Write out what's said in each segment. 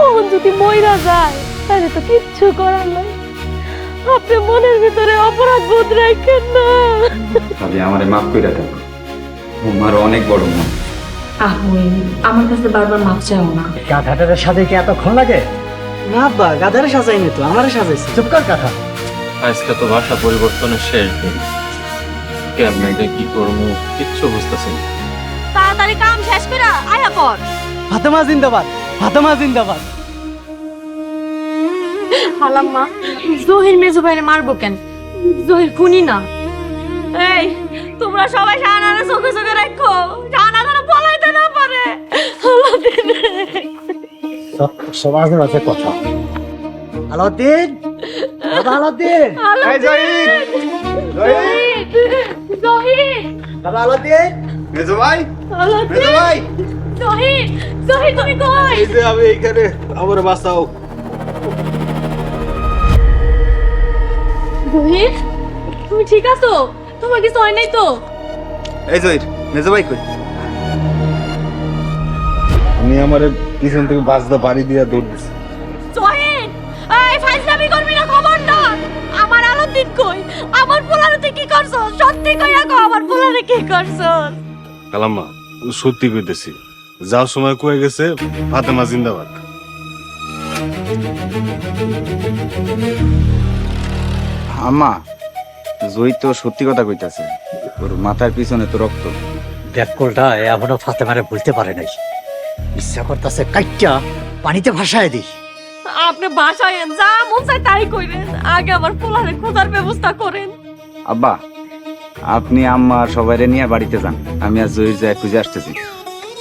ও যদি মইরা যায় তাহলে তো কিচ্ছু করার নাই। আপনি মনের ভিতরে অপরাধ বোধ রাখেন না। ভাবি আমারে মাফ কইরা দেন, আমার অনেক বড় মন। আমার কাছে বারবার মাপ চাও না। গাধাটার সাথে কি এতক্ষণ লাগে? না আব্বা, গাধারে সাজাইনি তো, আমারে সাজাইছে। চুপ কর গাধা। আজকে তো ভাষা পরিবর্তনের শেষ দিন, কেমনে যে কি করবো কিচ্ছু বুঝতেছি না। তাড়াতাড়ি কাম শেষ করে আয়া পর। ফাতেমা জিন্দাবাদ, ফাতেমা জিন্দাবাদ। হালাম্মা, জহির মেজো ভাইরে মারবো কেন? জহির খুনি না। এই তোমরা সবাই শাহানারে চোখে চোখে রাখো, শাহানা যেন পলাইতে না পারে। সমাজ আছে কথা। আলাউদ্দিন, বাবা আলাউদ্দিন, এই জহির, জহির, বাবা আলাউদ্দিন, মেজো ভাই, আলাউদ্দিন, মেজো ভাই, জহির, জহির তুমি কই? এই যে আমি এইখানে, আমার বাঁচাও। জহির, তুমি ঠিক আছো? তোমার কিছু হয় নাই তো? এই জহির, মেজো ভাই কই? আমি আমারে পিছন থেকে বাজদা বাড়ি দিয়া দৌড় দিছি। জহির, এই ফাইজলামি করবি না, খবরদার। আমার আলাউদ্দিন কই? আমার পোলারে কি করছো? সত্যি কইরা কও, আমার পোলারে কি করছো? কালাম্মা সত্যি কইতেছি, যাও সময় কয়ে গেছে ফাতেমা জিন্দাবাদ। আম্মা, জয়ী তো সত্যি কথা কইতাছে, ওর মাথার পিছনে তো রক্ত। ব্যাককলটা এখনো ফাতেমারে ভুলতে পারে নাই। ইচ্ছা করতেছে কাইটা পানিতে ভাসায় দিই। আপনি বাসায় যা মন চায় তাই কইরেন, আগে আমার পোলারে খোঁজার ব্যবস্থা করেন। আব্বা, আপনি আম্মা সবাইরে নিয়ে বাড়িতে যান, আমি আর জয়ীর যায় খুঁজে আসতেছি।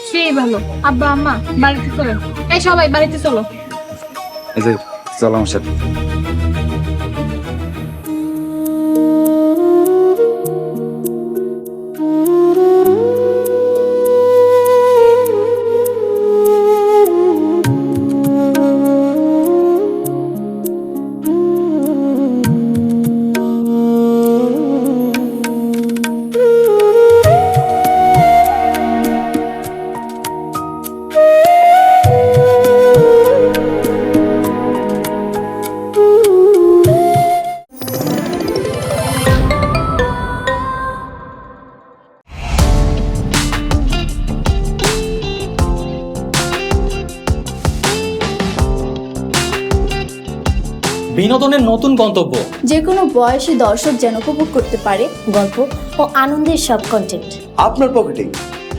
সেই ভালো। আব্বা আম্মা বাড়িতে চলো, এই সবাই বাড়িতে চলো। এই যে চলো আমার সাথে। বিনোদনের নতুন গন্তব্য, যে কোনো বয়সী দর্শক যেন উপভোগ করতে পারে গল্প ও আনন্দের সব কন্টেন্ট আপনার পকেটে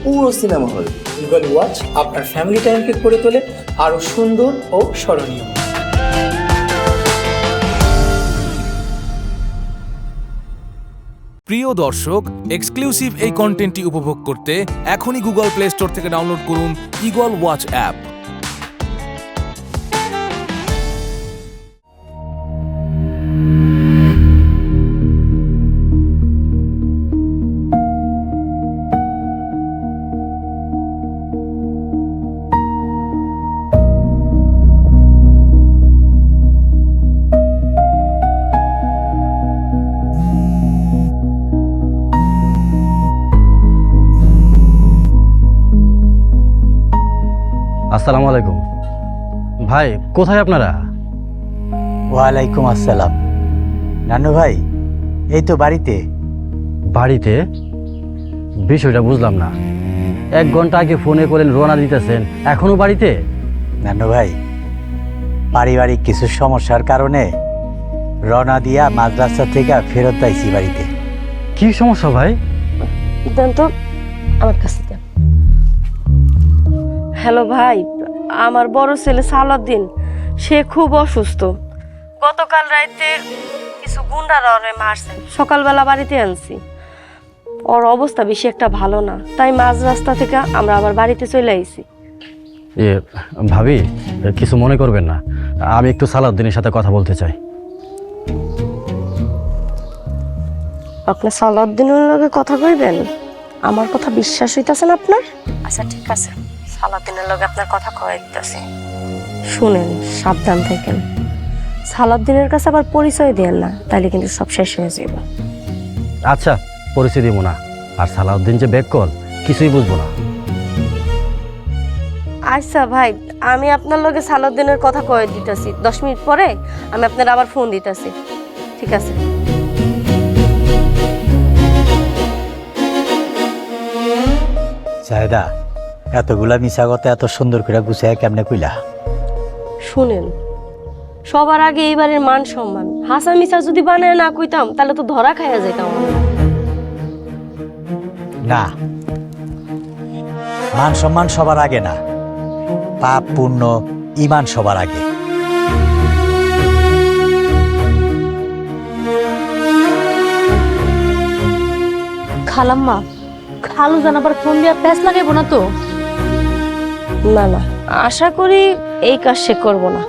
পুরো সিনেমা হল। গুগল ওয়াচ আপনার ফ্যামিলি টাইমকে করে তোলে আরো সুন্দর ও স্মরণীয়। প্রিয় দর্শক, এক্সক্লুসিভ এই কন্টেন্টটি উপভোগ করতে এখনই গুগল প্লে স্টোর থেকে ডাউনলোড করুন ইগল ওয়াচ অ্যাপ। আসসালামু আলাইকুম ভাই, কোথায় আপনারা? ওয়ালাইকুম আসসালাম। নানু ভাই, এই তো বাড়িতে। বাড়িতে? বিষয়টা বুঝলাম না। 1 ঘন্টা আগে ফোনে করেন রওনা দিতেছেন, এখনো বাড়িতে? নানু ভাই, পারিবারিক কিছু সমস্যার কারণে রওনা দিয়া মাঝ রাস্তা থেকে ফেরত আইছি বাড়িতে। কি সমস্যা ভাই? দেন তো আমার কাছে দেন। হ্যালো ভাই, আমার বড় ছেলে সালাউদ্দিন, সে খুব অসুস্থ। গতকাল রাতে কিছু গুন্ডারা ওরে মারছে, সকালবেলা বাড়িতে আনছি। ওর অবস্থা বেশি একটা ভালো না, তাই মাঝ রাস্তা থেকে আমরা আবার বাড়িতে চলে আইছি। ভাবি, কিছু মনে করবেন না, আমি একটু সালাউদ্দিনের সাথে কথা বলতে চাই। আপনি সালাউদ্দিনের লগে কথা কইবেন? আমার কথা বিশ্বাস হইতাছে না আপনার? আচ্ছা ঠিক আছে, সালাউদ্দিনের লগে আপনার কথা কইতাছি, শুনেন, সাবধান থাকেন। সালাউদ্দিনের কাছে আবার পরিচয় দেন না, তাহলে কিন্তু সব শেষ হয়ে যাবে। আচ্ছা, পরিচয় দিব না। আর সালাউদ্দিন যে বেকল, কিছুই বুঝবো না। আচ্ছা ভাই, আমি আপনার লগে সালাউদ্দিনের কথা কয়ে দিতেছি, 10 মিনিট পরে আমি আপনার আবার ফোন দিতেছি। ঠিক আছে? জাহেদা, এতগুলা মিশা কথা এত সুন্দর করে গুছায় কেমনে কইলা? শুনেন, সবার আগে এইবারের মান সম্মান। হাসা মিশা যদি বানায় না কইতাম তাহলে তো ধরা খাইয়া যাইতাম। না, মান সম্মান সবার আগে না, পাপ পুণ্য ইমান সবার আগে। খালাম্মা, খালু জানাবার ফোন দিয়া প্যাঁচ লাগাইবো না তো? না না, আশা করি এই কাজ সে করবো না।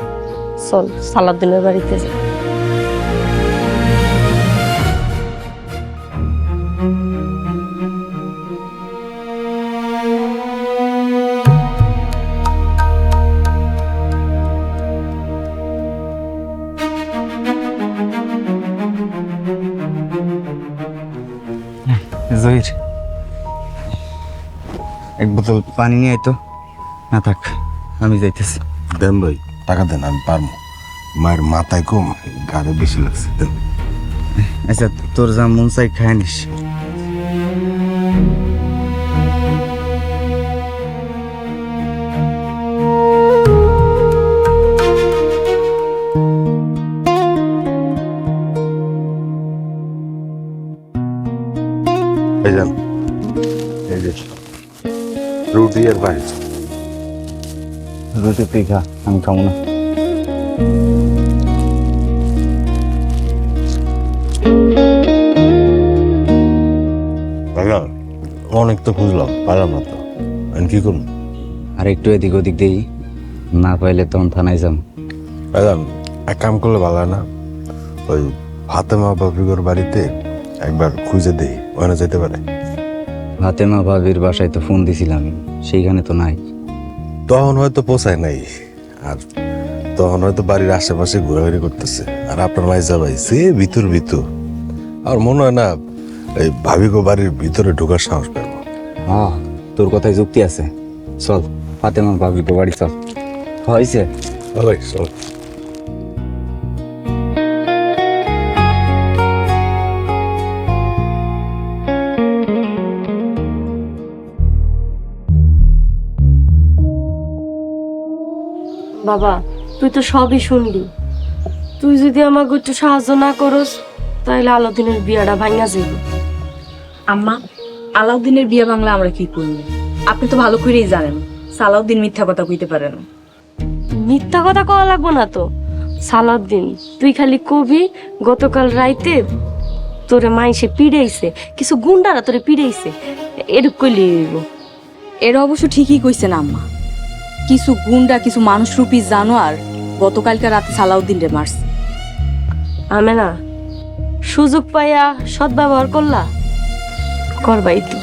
চল সালাউদ্দিনের বাড়িতে যাই। জহির, এক বোতল পানি নিয়ে আয় তো। না থাক, আমি যাইতেছি। দেন ভাই, টাকা দেন, আমি পারবো। মায়ের মাথায় কম, গাড়ি বেশি লাগছে, দেন। আচ্ছা, তোর যা মন চাই খায় নিস। এই যান, এই যে রুটি আর ভাই। রুটি তুই খা, আমি খাবো না। ভাইয়া, অনেক তো খুঁজলাম, পারলাম না তো। আমি কি করবো? আর একটু এদিক ওদিক দেই, না পাইলে তখন থানায় যাম। ভাইয়া, এক কাম করলে ভালো হয় না? ওই ফাতেমা বাবিগর বাড়িতে একবার খুঁজে দেই, ওখানে যেতে পারে। ফাতেমা ভাবির বাসায় তো ফোন দিছিলাম, সেইখানে তো নাই। তখন হয়তো পোষায় নাই, আর তখন হয়তো বাড়ির আশেপাশে ঘোরাঘুরি করতেছে। আর আপনার মাইজা ভাই সে ভিতর ভিতর, আর মনে হয় না এই ভাবিগো বাড়ির ভিতরে ঢোকার সাহস পাবো। হ্যাঁ, তোর কথায় যুক্তি আছে। চল ফাতেমা ভাবির বাড়ি চল। হয়েছে ভালোই চল। বাবা, তুই তো সবই শুনলি। তুই যদি আমাকে একটু সাহায্য না করস তাহলে আলাউদ্দিনের বিয়াটা ভাঙা যাইব। আম্মা, আলাউদ্দিনের বিয়া বাংলা আমরা কি করব? আপনি তো ভালো করেই জানেন সালাউদ্দিন মিথ্যা কথা কইতে পারে না। মিথ্যা কথা কওয়া লাগবো না তো। সালাউদ্দিন, তুই খালি কবি গতকাল রাইতে তোরে মাইসে পিড়াইছে, কিছু গুন্ডারা তোরে পিড়াইছে, এরূপ কইলি হইব। এরা অবশ্য ঠিকই কইছেন আম্মা, কিছু গুন্ডা কিছু মানুষরূপী জানোয়ার গতকালকে রাতে সালাউদ্দিন রে মারছে। আমি না সুযোগ পাইয়া সদ্ব্যবহার করলা করবাই তো।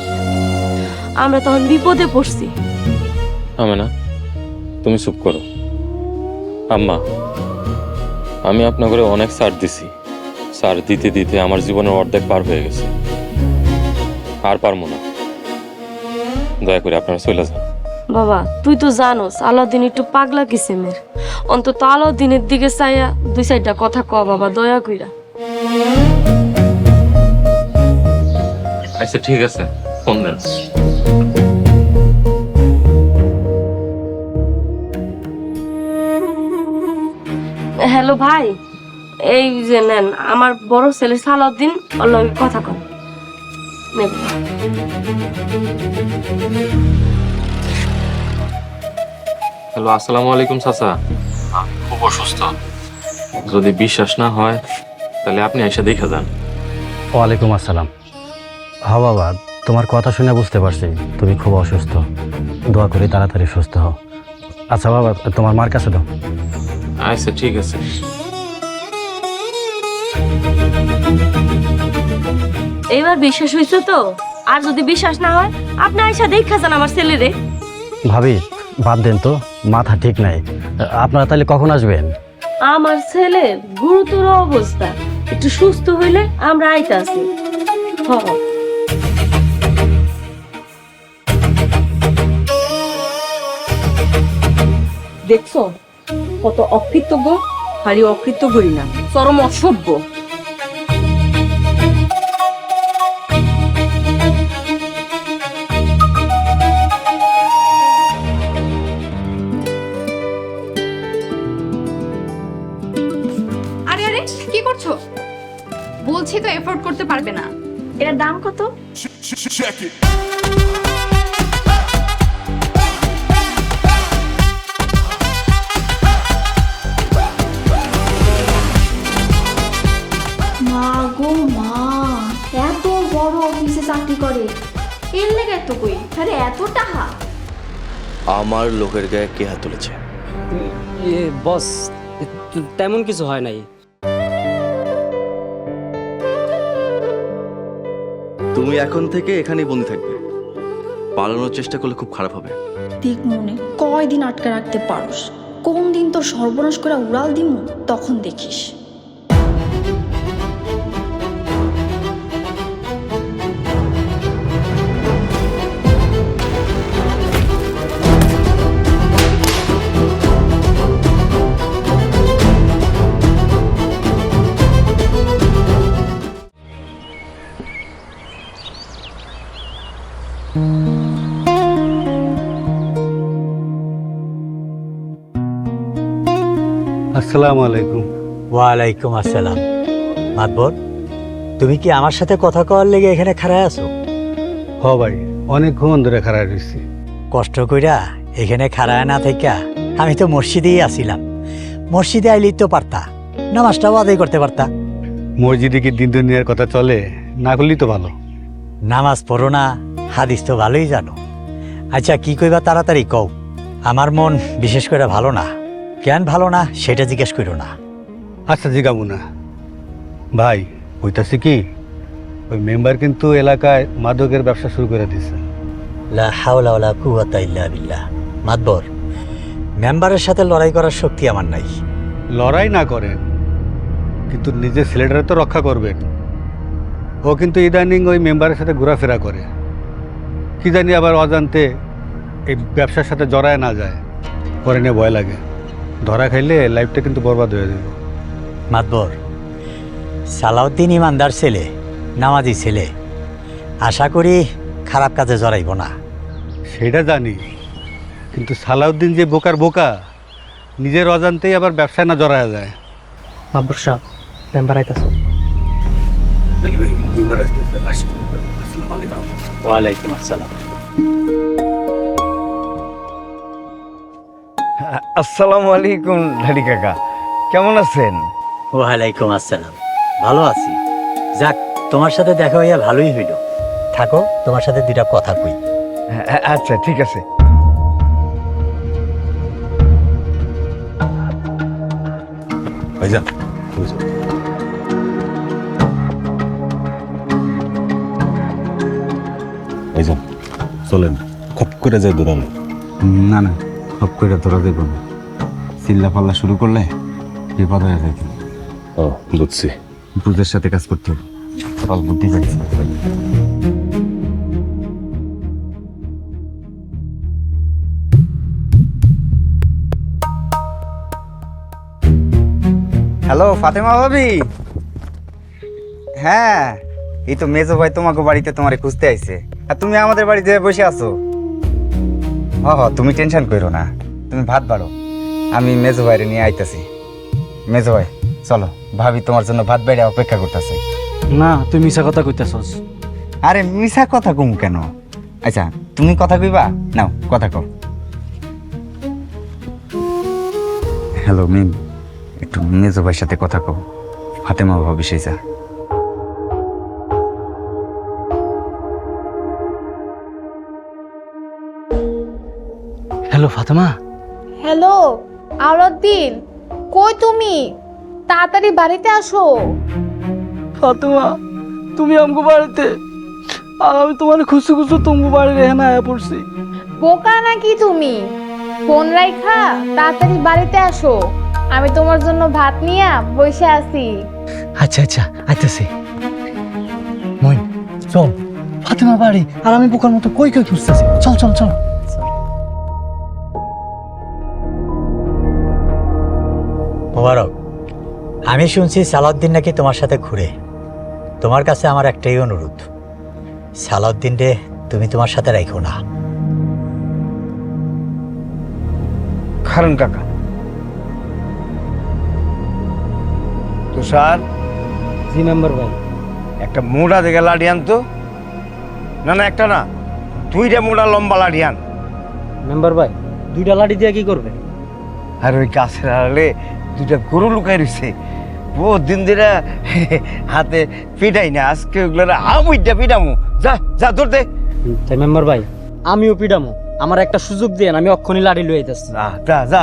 আমরা তখন বিপদে পড়ছি। না, তুমি চুপ করো। আম্মা, আমি আপনার ঘরে অনেক সার দিছি। সার দিতে দিতে আমার জীবনের অর্ধেক পার হয়ে গেছে, আর পারবো না। দয়া করে আপনারা চলে যান। বাবা, তুই তো জানোস আলাউদ্দিন একটু পাগলা কিসেমের। অন্তত আলাউদ্দিনের দিকে চাইয়া 2-4টা কথা ক বাবা, দয়া কইরা। আচ্ছা ঠিক আছে, ফোন দেন। হ্যালো ভাই, এই যে নেন আমার বড় ছেলে সালাউদ্দিন, ওর লগে কথা কন। নেব। হ্যালো, আসসালামু আলাইকুম চাচা। আমি খুব অসুস্থ, যদি বিশ্বাস না হয় তাহলে আপনি এসে দেখে যান। ওয়ালাইকুম আসসালাম। হ্যাঁ বাবা, তোমার কথা শুনে বুঝতে পারছি তুমি খুব অসুস্থ। দোয়া করি তাড়াতাড়ি সুস্থ হও। আচ্ছা বাবা, তোমার মার কাছে দাও। আচ্ছা ঠিক আছে। এইবার বিশ্বাস হয়েছে তো? আর যদি বিশ্বাস না হয় আপনি আইসা দেখা যান আমার ছেলেরে। ভাবি, বাদ দেন তো, মাথা ঠিক নাই। আপনারা তাহলে কখন আসবেন? আমার ছেলের গুরুতর অবস্থা, একটু সুস্থ হইলে আমরা আইতাছি। হ দেখছো কত অকৃতজ্ঞ, খালি অকৃতজ্ঞই না, চরম অসভ্য। আরে আরে কি করছো? বলছি তো এফোর্ড করতে পারবে না। এটার দাম কত? মা গো মা, এত বড় অফিসে চাকরি করে, এর লেগে এত কই, আরে এত টাকা। আমার লোকের গায়ে কে হাত তুলেছে? বস, তেমন কিছু হয় নাই। তুমি এখন থেকে এখানেই বন্দি থাকবে। পালানোর চেষ্টা করলে খুব খারাপ হবে। দেখ মনে কয়দিন আটকে রাখতে পারোস, কোন দিন তোর সর্বনাশ করে উড়াল দিমু তখন দেখিস। আসসালামু আলাইকুম। ওয়ালাইকুম আসসালাম। মাতবর, তুমি কি আমার সাথে কথা কওয়ার লেগে এখানে খাড়ায় আছো? হ ভাই, অনেকক্ষণ ধরে খারাপ রয়েছি। কষ্ট কইরা এখানে খাড়ায় না থাইকা আমি তো মসজিদেই আসিলাম। মসজিদে আইলেই তো পারতা, নামাজটাও আদায় করতে পারতা। মসজিদে কি দিন দুনিয়ার কথা চলে? না করলেই তো ভালো। নামাজ পড়ো না, হাদিস তো ভালোই জানো। আচ্ছা কি কইবা তাড়াতাড়ি কও। আমার মন বিশেষ করে ভালো না। কেন ভালো না সেটা জিজ্ঞেস করো না। আচ্ছা জিগাবো না ভাই। হইতাছে কি, ওই মেম্বার কিন্তু এলাকায় মাদকের ব্যবসা শুরু করে দিছে। লা হাওলা ওয়ালা কুওয়াতা ইল্লা বিল্লাহ। মাতবর, মেম্বারের সাথে লড়াই করার শক্তি আমার নাই। লড়াই না করেন, কিন্তু নিজের ছেলেটারে তো রক্ষা করবেন। ও কিন্তু ইদানিং ওই মেম্বারের সাথে ঘোরাফেরা করে, কি জানি আবার অজান্তে এই ব্যবসার সাথে জড়ায় না যায়, পরে নিয়ে ভয় লাগে। ধরা খাইলে লাইফটা কিন্তু বরবাদ হয়ে যাবে। মাতবর, সালাউদ্দিন ইমানদার ছেলে, নামাজি ছেলে, আশা করি খারাপ কাজে জড়াইব না। সেটা জানি, কিন্তু সালাউদ্দিন যে বোকার বোকা, নিজের অজান্তেই আবার ব্যবসায় না জড়ায় যায়। মাতবর সাহেব, মেম্বার আইতাছে। ওয়ালাইকুম আসসালাম। আসসালামু আলাইকুম ধারি কাকা, কেমন আছেন? ওয়ালাইকুম আসসালাম, ভালো আছি। যাক, তোমার সাথে দেখা হইয়া ভালোই হইল। থাকো, তোমার সাথে দুইটা কথা কই। আচ্ছা ঠিক আছে। ভাইজান, ভাইজান চলেন, খপ করে যাই দৌড়ানো। না না, সব করে ধরা দেব না। চিল্লা পাল্লা শুরু করলে বিপদ হয়ে যায়। ও বুঝছি। বুঝের সাথে কাজ করতে হবে, সরল বুদ্ধি পাইছি। হ্যালো ফাতেমা ভাবি। হ্যাঁ, এই তো মেজো ভাই তোমাকে বাড়িতে তোমারে খুঁজতে আইছে, আর তুমি আমাদের বাড়িতে বসে আছো। হ হ, তুমি টেনশন করো না, তুমি ভাত বাড়ো, আমি মেজো ভাইরে নিয়ে আইতাছি। মেজো ভাই চলো, ভাবি তোমার জন্য ভাত বাইরে অপেক্ষা করতেছে। না, তুই মিছা কথা কইতাছস। আরে মিছা কথা কম কেন? আচ্ছা তুমি কথা কইবা, নাও কথা কও। হ্যালো মিম, একটু মেজো ভাইয়ের সাথে কথা কও। ফাতেমা ভাবি সেই যা। হ্যালো ফাতেমা। হ্যালো আলাউদ্দিন, কই তুমি? তাড়াতাড়ি বাড়িতে আসো। ফাতেমা, তুমি আমগো বাড়িতে, আর আমি তোমার খুশি খুশি তোমার বাড়ির এখানে আয়া পড়ছি। বোকা নাকি তুমি? ফোন রাইখা তাড়াতাড়ি বাড়িতে আসো, আমি তোমার জন্য ভাত নিয়ে বসে আছি। আচ্ছা আচ্ছা আইতেছি। মইন চল, ফাতেমা বাড়ি আর আমি বোকার মতো কই কই খুঁজতেছি। চল চল চল। মোবারক, আমি শুনছি সালাউদ্দিন নাকি তোমার সাথে ঘুরে। তোমার কাছে আমার একটাই অনুরোধ, সালাউদ্দিন রে তুমি তোমার সাথে রাখো না। কারণ কাকা, তুষার, জি মেম্বার ভাই। একটা মোটা দেখে লাঠি আনতো। না না, একটা না, 2টা মোটা লম্বা লাঠি আন। মেম্বার ভাই 2টা লাঠি দিয়ে কি করবে? আর ওই গাছের আড়ালে 2টা গরু লুকাই রয়েছে, বহুত দিন ধরে হাতে পিটাই না, আজকে ওগুলো আমুইটা পিটামু। যা যা ধরতে। তাই মেম্বার ভাই আমিও পিডামো, আমার একটা সুযোগ দেন, আমি অক্ষণই লাঠি লয়ে যাচ্ছি। যা যা যা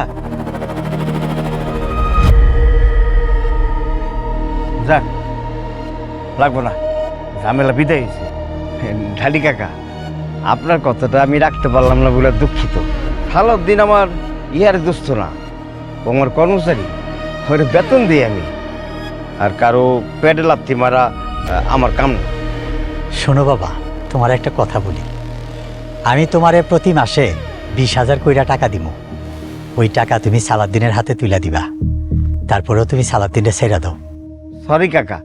যাক, লাগবো না, ঝামেলা বিদায় হয়েছে। ঢালি কাকা, আপনার কথাটা আমি রাখতে পারলাম না বলে দুঃখিত। সালাউদ্দিন আমার ইয়ার দোস্ত না, ও আমার কর্মচারী, ওরে বেতন দিই আমি, আর কারো পেটে লাথি মারা আমার কাম না। শোনো বাবা, তোমার একটা কথা বলি, আমি তোমারে প্রতি মাসে 20,000 কইরা টাকা দিব। ওই টাকা তুমি সালাউদ্দিনের হাতে তুলে দিবা, তারপরেও তুমি সালাউদ্দিনরে ছেড়ে দাও। সরি কাকা,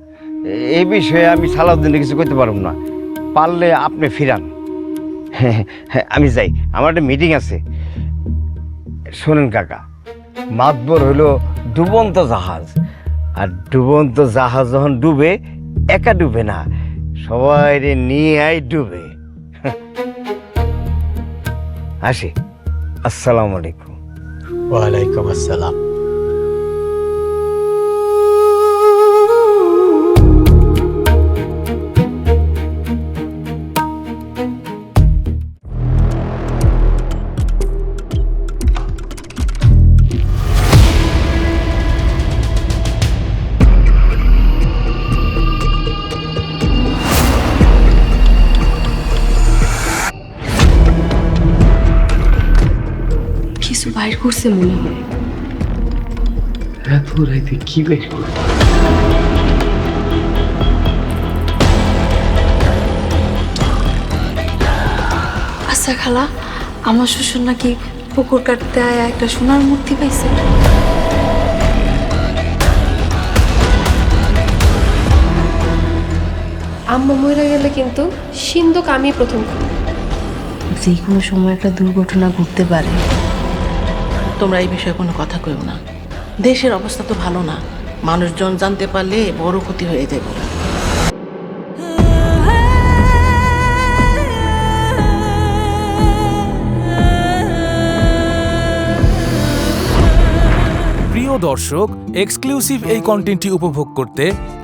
এই বিষয়ে আমি সালাউদ্দিনে কিছু করতে পারব না, পারলে আপনি ফিরান। আমি যাই, আমার একটা মিটিং আছে। শোনেন কাকা, মাতবর হইলো ডুবন্ত জাহাজ, আর ডুবন্ত জাহাজ যখন ডুবে, একা ডুবে না, সবাই নিয়ে ডুবে। আসি, আসসালামু আলাইকুম। ওয়ালাইকুম আসসালাম। কিছু বাইর করছে মনে হয়। এত রাইতে কি বের করে? আচ্ছা খালা, আমার শ্বশুর নাকি পুকুর কাটতে আয়া একটা সোনার মূর্তি পাইছে। আম্মা মরে গেলে কিন্তু সিন্ধুক আমি প্রথম খুলব। যে কোনো সময় একটা দুর্ঘটনা ঘটতে পারে। তোমরা এই বিষয়ে কোনো কথা কইও না, দেশের অবস্থা তো ভালো না, মানুষজন জানতে পারলে বড় ক্ষতি হয়ে যাবে। প্রিয় দর্শক, এক্সক্লুসিভ এই কন্টেন্টটি উপভোগ করতে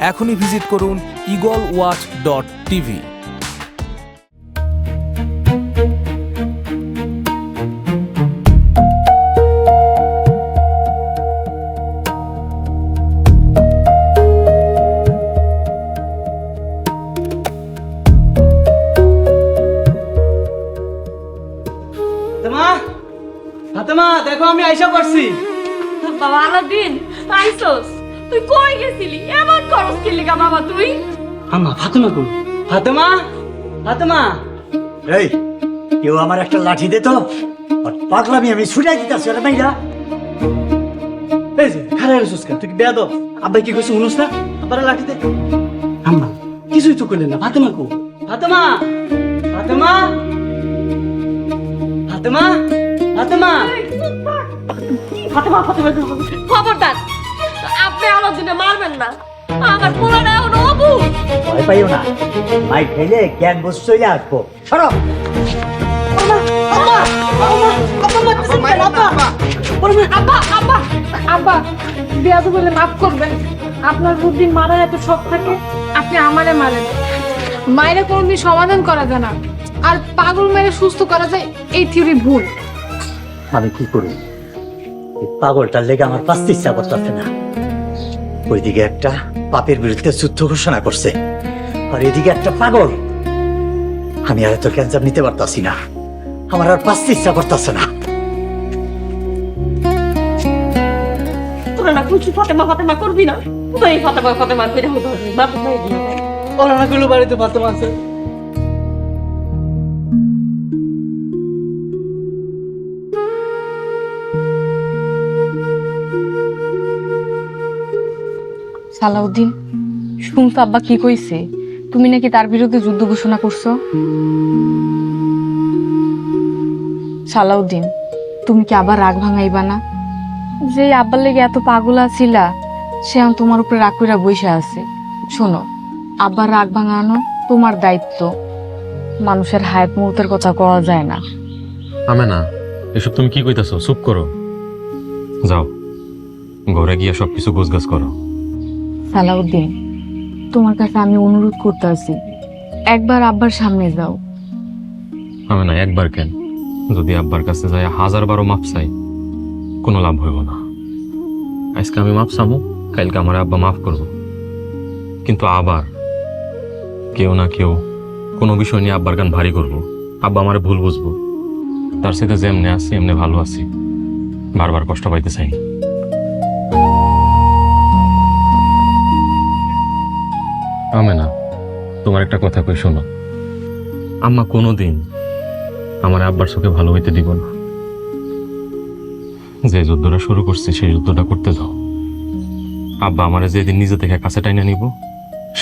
এখনই ভিজিট করুন eagleWatch.tv। ফাতেমা, ফাতেমা দেখো আমি আইসা করছি। বাবা আলাদিন, আইসোস, তুই কই গেছিলি? এমন করস কি লিগা বাবা তুই? আম্মা ফাতেমা কই? ফাতেমা, ফাতেমা। এই, কেউ আমার একটা লাঠি দে তো, আর পাগলামি আমি ছুটাই দিতেছি। আরে ভাইরা, এই যে খারাপ রেসুস কেন? তুই কি বেয়াদব? আব্বাই কি কইছে শুনুস না? আব্বারে লাঠি দে। আম্মা কিছুই তো কইলেন না। ফাতেমা কই? ফাতেমা, ফাতেমা, ফাতেমা, ফাতেমা, ফাতেমা, ফাতেমা। খবরদার, আপনি আলাদিনে মারবেন না, আমার পোলাটা এখন অবুঝ। ভয় পাইও না, মাইক খাইলে জ্ঞান বুঝ চলে আসবো। সরো। আব্বা আব্বা আব্বা, বিয়াদু বলে মাফ করবেন। আপনার বুদ্ধি মারার এত শখ থাকে, আপনি আমারে মারেন। মায়েরা কোনোদিন সমাধান করা যায় না, আর পাগল মেরে সুস্থ করা যায় এই থিওরি ভুল। আমি কি করি? এই পাগলটার লেগে আমার বাঁচতে ইচ্ছা করতেছে না। ওইদিকে একটা পাপের বিরুদ্ধে যুদ্ধ ঘোষণা করছে, আর এদিকে একটা পাগল। আমি আর এত ক্যান্সার নিতে পারতাছি না, আমার আর বাঁচতে ইচ্ছা করতেছে না। তোরা না খুশি ফাতেমা ফাতেমা করবি না, তুই ফাতেমা ফাতেমা করে ধরবি বাবা ভাই দিয়ে দেয়। ওরা না করলো বাড়িতে ফাতেমা আছে। সালাউদ্দিন, শুনছো আব্বা কি কইছে? তুমি নাকি তার বিরুদ্ধে যুদ্ধ ঘোষণা করছো। সালাউদ্দিন, তুমি কি আবার রাগ ভাঙাইবা না? যে আব্বার লেগে এত পাগলা ছিলা, সে এখন তোমার উপরে রাগ কইরা বইসা আছে। শোনো, আব্বার রাগ ভাঙানো তোমার দায়িত্ব। মানুষের হায়াত মুহূর্তের কথা কওয়া যায় না। আমি না, এসব তুমি কি কইতাছো? চুপ করো, যাও ঘরে গিয়া সবকিছু গোছগাছ করো। সালাউদ্দিন, তোমার কাছে আমি অনুরোধ করতে আছি, একবার আব্বার সামনে যাও। আমি না, একবার কেন, যদি আব্বার কাছে যায় 1000 মাপ চাই, কোনো লাভ হইব না। আজকে আমি মাপ চামু, কালকে আমার আব্বা মাফ করব, কিন্তু আবার কেউ না কেউ কোনো বিষয় নিয়ে আব্বার গান ভারী করব, আব্বা আমারে ভুল বুঝবো। তার সাথে যেমনে আছি এমনি ভালো আছি, বারবার কষ্ট পাইতে চাই না। আমি না, তোমার একটা কথা কই শোনো, আম্মা কোনোদিন আমার আব্বার চোখে ভালো হইতে দিব না। যে যুদ্ধটা শুরু করছি সেই যুদ্ধটা করতে দাও। আব্বা আমারে যেদিন নিজে থেকে কাছে টাইনা নিব,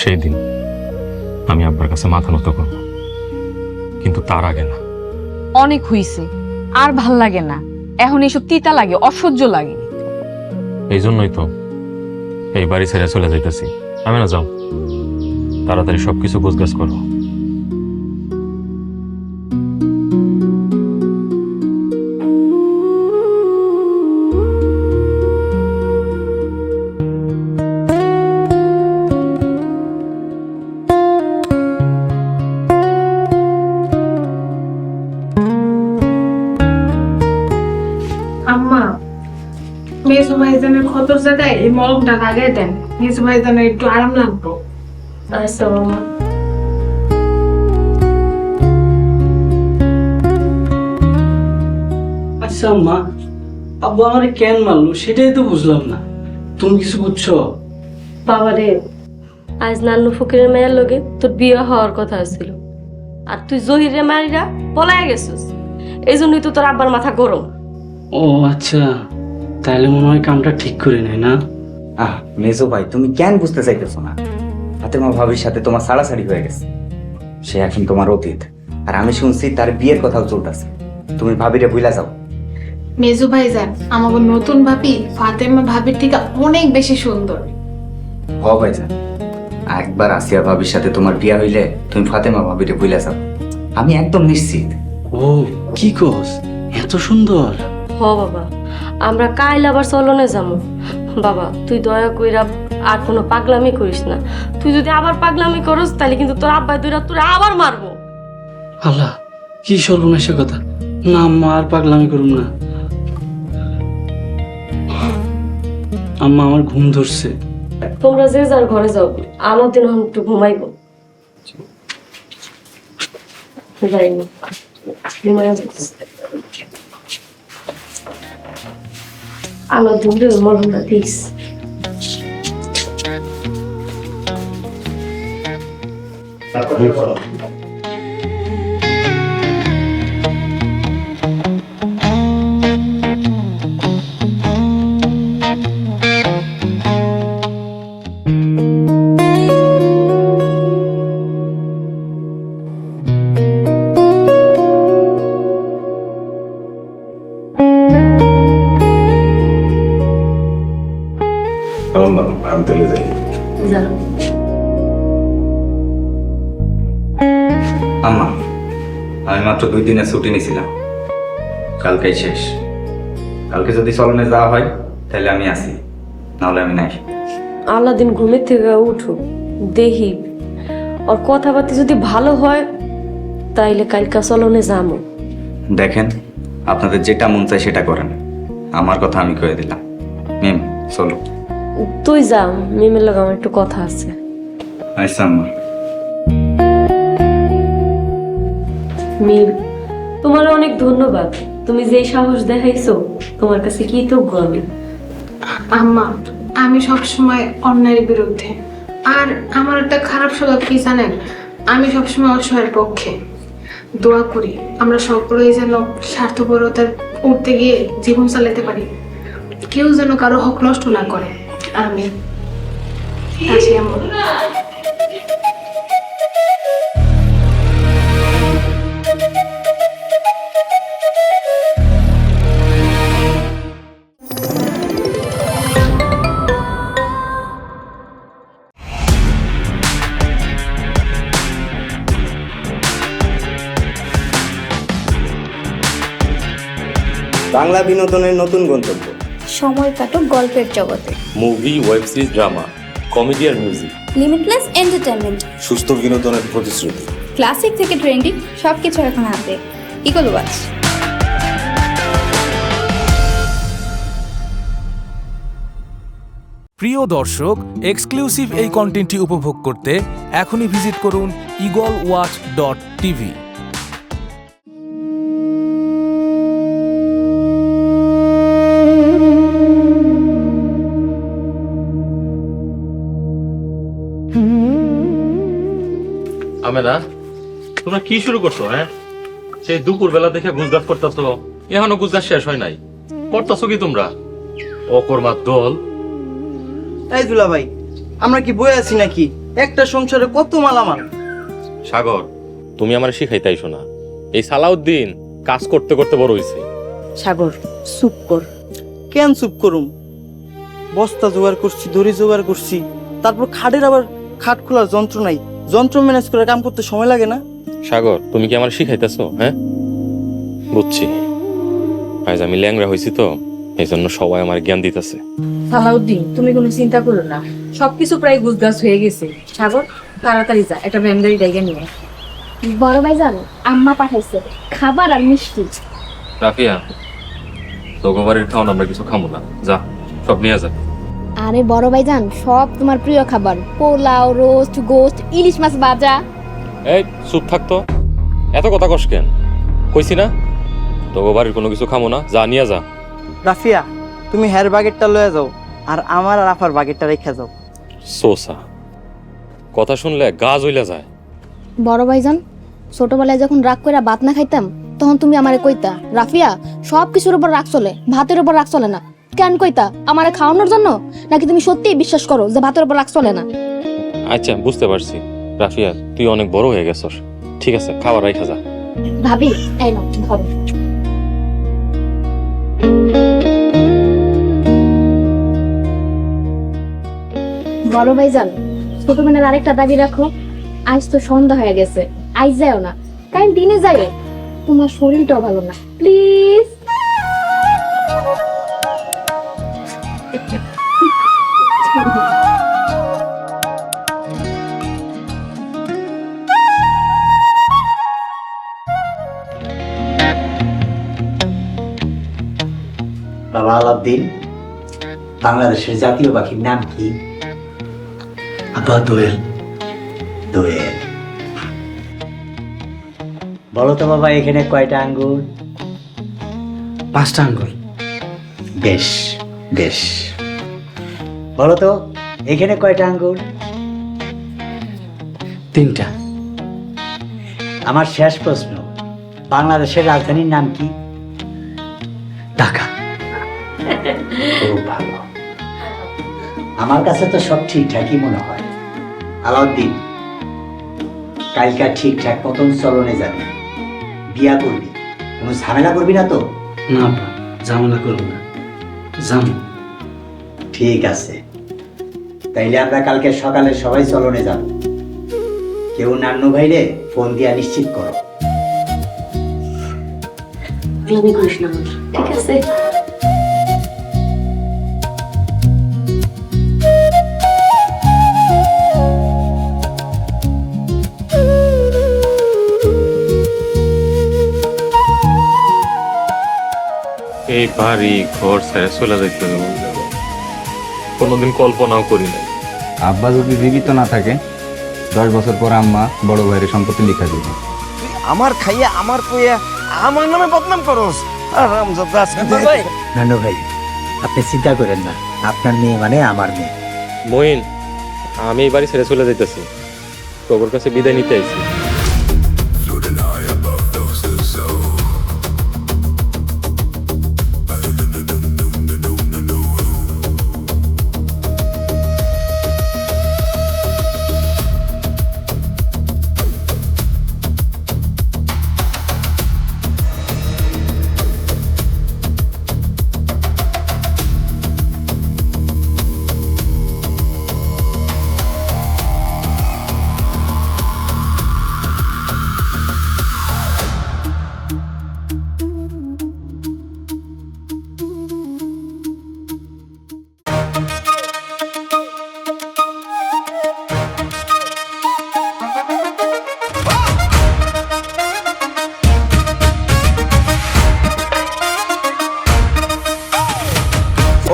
সেই দিন আমি আব্বার কাছে মাথা নত করব, কিন্তু তার আগে না। অনেক হইছে, আর ভাল লাগে না এখন, এসব তিতা লাগে, অসহ্য লাগে। এই জন্যই তো এই বাড়ি ছেড়ে চলে যাইতেছি। আমি না, যাও তাড়াতাড়ি সবকিছু গোছগাছ করো। আম্মা, মেজু ভাইজানের ক্ষতর জায়গায় এই মলমটা লাগিয়ে দেন, মেজু ভাইজানের একটু আরাম লাগবো। আচ্ছা মামা। আচ্ছা আম্মা, আব্বু আমারে কেন মারলো সেটাই তো বুঝলাম না, তুমি কিছু বুঝছো? বাবা রে, আজ নান্নু ফকিরের মেয়ের লগে তোর বিয়ে হওয়ার কথা ছিল, আর তুই জহিরের মারিরা পলায় গেছিস, এই জন্যই তো তোর আব্বার মাথা গরম। ও আচ্ছা, তাহলে মনে হয় কামটা ঠিক করে নেয় না। মেজো ভাই, তুমি কেন বুঝতে চাইতেছো না? ফাতেমা ভাবির সাথে তোমার ছাড়াছাড়ি হয়ে গেছে, সে এখন তোমার অতীত। আর আমি শুনছি তার বিয়ের কথাও চলতেছে, তুমি ভাবিরে ভুলা যাও। মেজু ভাইজান, আমাকে নতুন ভাবি ফাতেমা ভাবির থেকে অনেক বেশি সুন্দর। হ ভাইজান, একবার আসিয়া ভাবির সাথে তোমার বিয়ে হইলে তুমি ফাতেমা ভাবিরে ভুলা যাও, আমি একদম নিশ্চিত। ও কি কস, এত সুন্দর? হ বাবা, আমরা কাইল আবার চলনে যাবো। বাবা তুই দয়া কইরা আর কোনো পাগলামি করিস না, তুই যদি আবার পাগলামি করস তাহলে কিন্তু তোর আব্বাই দুইরা তোর আবার মারবো। আল্লাহ, কি সর্বনাশের কথা! না আম্মা, আর পাগলামি করুম না। আম্মা, আমার ঘুম ধরছে। তোমরা যে যার ঘরে যাও, আমার দিন এখন একটু ঘুমাইবো। যাইনি ঘুমাইয়া যাচ্ছি। আমার দিন মরণটা দিস। আমি তাহলে যাই। আম্মা, আমি মাত্র 2 দিনের ছুটি নিয়েছিলাম, কালকেই শেষ। কালকে যদি চলনে যাওয়া হয় তাহলে আমি আসি, নাহলে আমি নাই। আলাদিন ঘুমের থেকে উঠো, দেখি ওর কথাবার্তা যদি ভালো হয় তাইলে কালকা চলনে যাবো। দেখেন, আপনাদের যেটা মন চায় সেটা করেন, আমার কথা আমি কয়ে দিলাম। মিম, চলো। তুই যা, মিমের লগে আমার একটু কথা আছে। আচ্ছা আম্মা। মিম, তোমার অনেক ধন্যবাদ, তুমি যে সাহস দেখাইছো, তোমার কাছে কৃতজ্ঞ আমি। আম্মা, আমি সবসময় অন্যায়ের বিরুদ্ধে। আর আমার একটা খারাপ স্বভাব কি জানেন, আমি সবসময় অসহায়ের পক্ষে। দোয়া করি আমরা সকলেই যেন স্বার্থপরতার উঠতে গিয়ে জীবন চালাতে পারি, কেউ যেন কারো হক নষ্ট না করে। আমি আসি আম্মা। বাংলা বিনোদনের নতুন গন্তব্য। সময় কাটুক গল্পের জগতে। Movie, web series, drama, comedy আর মিউজিক। Limitless entertainment. সুস্থ বিনোদনের প্রতিশ্রুতি। ক্লাসিক থেকে ট্রেন্ডিং সবকিছু এখন হাতে। Eagle watch. প্রিয় দর্শক, এক্সক্লুসিভ এই কন্টেন্টটি উপভোগ করতে এখনই ভিজিট করুন eagleWatch.tv। আমেনা, তোমরা কি শুরু করছো? হ্যাঁ, সেই দুপুর বেলা দেখে গুজগাছ করতেছো, এখনো গুজগাছ শেষ হয় নাই। করতেছো কি তোমরা? অকর্মার দল। এই দুলা ভাই, আমরা কি বয়ে আছি নাকি? একটা সংসারে কত মালামাল। সাগর, তুমি আমার শিখাইতে আইসো না। এই সালাউদ্দিন কাজ করতে করতে বড় হইছে। সাগর, চুপ কর। কেন চুপ করুম? বস্তা জোগাড় করছি, দড়ি জোগাড় করছি, তারপর খাটের আবার খাট খোলার যন্ত্র নাই। যন্ত্র ম্যানেজ করে কাম করতে সময় লাগে না? সাগর, তুমি কি আমার শিখাইতেছো? হ্যাঁ, বুঝছি। আজ আমি ল্যাংরা হয়েছি তো, এই জন্য সবাই আমার জ্ঞান দিতেছে। সালাউদ্দিন, তুমি কোনো চিন্তা করো না, সবকিছু প্রায় গুছগাছ হয়ে গেছে। সাগর, তাড়াতাড়ি যা, একটা ভ্যানগাড়ি ডাইগা নিয়ে। বড় ভাইজান, আম্মা পাঠাইছে খাবার আর মিষ্টি। রাফিয়া, তোকে বাড়ির খাওয়ান আমরা কিছু খাবো না, যা সব নিয়ে যা। আরে বড় ভাইজান, সব তোমার প্রিয় খাবার, পোলাও, রোস্ট, গোস্ট, ইলিশ মাছ ভাজা। এই চুপ থাকতো, এত কথা কস কেন? কইছি না তোকে বাড়ির কোনো কিছু খাবো না, যা নিয়ে যা। রাফিয়া, তুমি হের বাগেরটা লয়ে যাও, আর আমার আর আফার বাগেরটা রেখে যাও। সোসা, কথা শুনলে গা জ্বলে যায়। বড় ভাইজান, ছোটবেলায় যখন রাগ করে ভাত না খাইতাম, তখন তুমি আমারে কইতা, রাফিয়া সব কিছুর উপর রাগ চলে, ভাতের উপর রাগ চলে না। কেন কইতা? আমারে খাওয়ানোর জন্য, নাকি তুমি সত্যিই বিশ্বাস করো যে ভাতের উপর রাগ চলে না? আচ্ছা, বুঝতে পারছি। রাফিয়া, তুই অনেক বড় হয়ে গেছস। ঠিক আছে, খাবার রাইখা যা। ভাবি, এই নাও ধরো। বড় ভাইজান, ছোট বোনের আরেকটা দাবি রাখো। আজ তো সন্ধ্যা হয়ে গেছে, আজ যাও না, কারণ দিনে যাইও। তোমার শরীরটাও ভালো না, প্লিজ। বাবা আলাউদ্দিন, বাংলাদেশের জাতীয় পাখির নাম কি? আব্বা দোয়েল। দোয়েল। বলো তো বাবা, এখানে কয়টা আঙ্গুর? 5টা আঙ্গুর। বেশ বেশ। বলো তো, এখানে কয়টা আঙ্গুর? 3টা। আমার শেষ প্রশ্ন, বাংলাদেশের রাজধানীর নাম কি? ঢাকা। খুব ভালো। আমার কাছে তো সব ঠিকঠাকই মনে হয়। আলাউদ্দিন, কালকা ঠিকঠাক মতন চলনে যাবি, বিয়া করবি, কোনো ঝামেলা করবি না তো? না আব্বা, ঝামেলা করবো না, যাবো। ঠিক আছে, তাইলে আমরা কালকে সকালে সবাই চলনে যাব। কেউ নান্নু ভাইরে ফোন দিয়া নিশ্চিত করো। ঠিক আছে। এই বাড়ি ঘর ছেড়ে চলে যাইতে হবে, কোনোদিন কল্পনাও করি নাই। আব্বা যদি জীবিত না থাকে, 10 বছর পর আম্মা বড় ভাইয়ের সম্পত্তি লিখা দিবে। আমার খাইয়া আমার কইয়া আমার নামে বদনাম করস। নান্নু ভাই, আপনি চিন্তা করেন না, আপনার মেয়ে মানে আমার মেয়ে। মইন, আমি এই বাড়ি ছেড়ে চলে যাইতেছি, তোর কাছে বিদায় নিতে আইছি।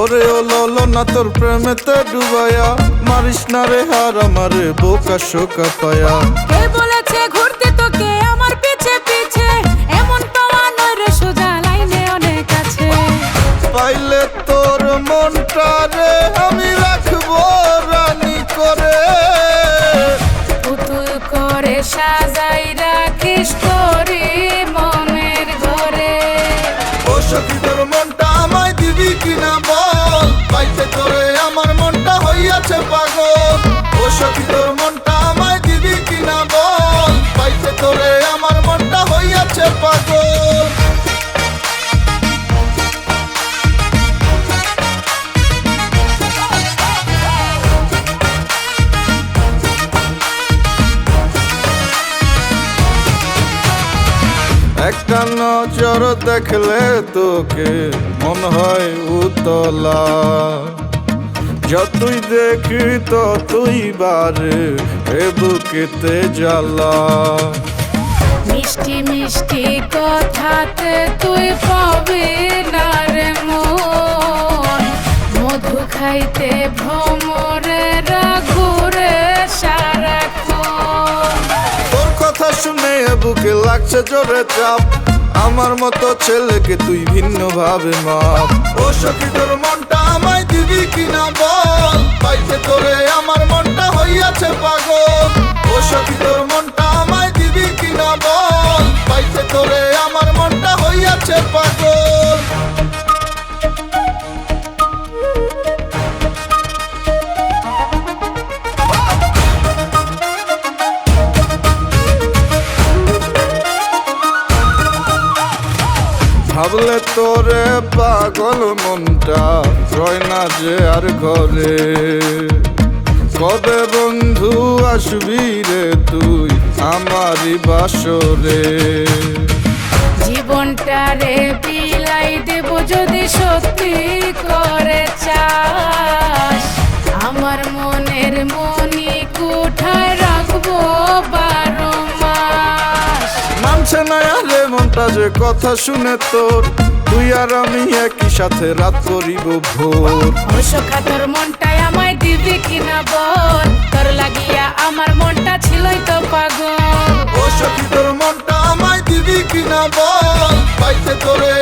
ওরে ও ললো না তোর প্রেমেতে ডুবায়া, মারিস না রে হার আমারে বোকা শোকা পায়া। কে বলেছে ঘুরতে তোকে আমার পিছে পিছে, এমন পাওয়া নয় রে সোজা লাইনে অনেক আছে। পাইলে তোর মনটা রে আমি রাখবো রানী করে, পুতুল করে সাজাই রাখিস তোরি মনের ঘরে। ও সখী তোর মনটা আমায় দিবি কিনা বল, পাইতে তোরে আমার মনটা হইয়াছে পাগল। ও সখী তোর মনটা আমায় দিবি কিনা বল, পাইতে তোরে আমার মনটা হইয়াছে পাগল। একটা নজর দেখলে তোকে মন হয় উতলা, যতই দেখি ততই বারে এ বুকেতে জ্বালা। মিষ্টি মিষ্টি কথাতে তুই পাবি না রে মন, মধু খাইতে ভ্রমরেরা ঘুরে সারাক্ষণ। তোর কথা শুনে এ বুকে লাগছে জোরে চাপ, আমার মতো ছেলেকে তুই ভিন্ন ভাবে মাপ। ও সখী তোর মনটা আমায় দিবি কিনা বল, পাইতে তোরে আমার মনটা হইয়াছে পাগল। ও সখী তোর মনটা আমায় দিবি কিনা বল, পাইতে তোরে আমার মনটা হইয়াছে পাগল। ভাবলে তোরে পাগল মনটা রয় না যে আর ঘরে, কবে বন্ধু আসবি রে তুই আমারই বাসরে। জীবনটা রে বিলাই দেব যদি সত্যি করে চাস, আমার মনের মনি কোঠায় রাখবো 12 মাস। মানছে না আরে মনটা যে কথা শুনে তোর, তুই আর আমি একই সাথে রাত করিব ভোর। অসখা তোর মনটাই আমায় দিবি কিনা বল, তোর লাগিয়া আমার মনটা ছিলই তো পাগল। ও সখী তোর মনটা আমায় দিবি কিনা বল, পাইতে তোরে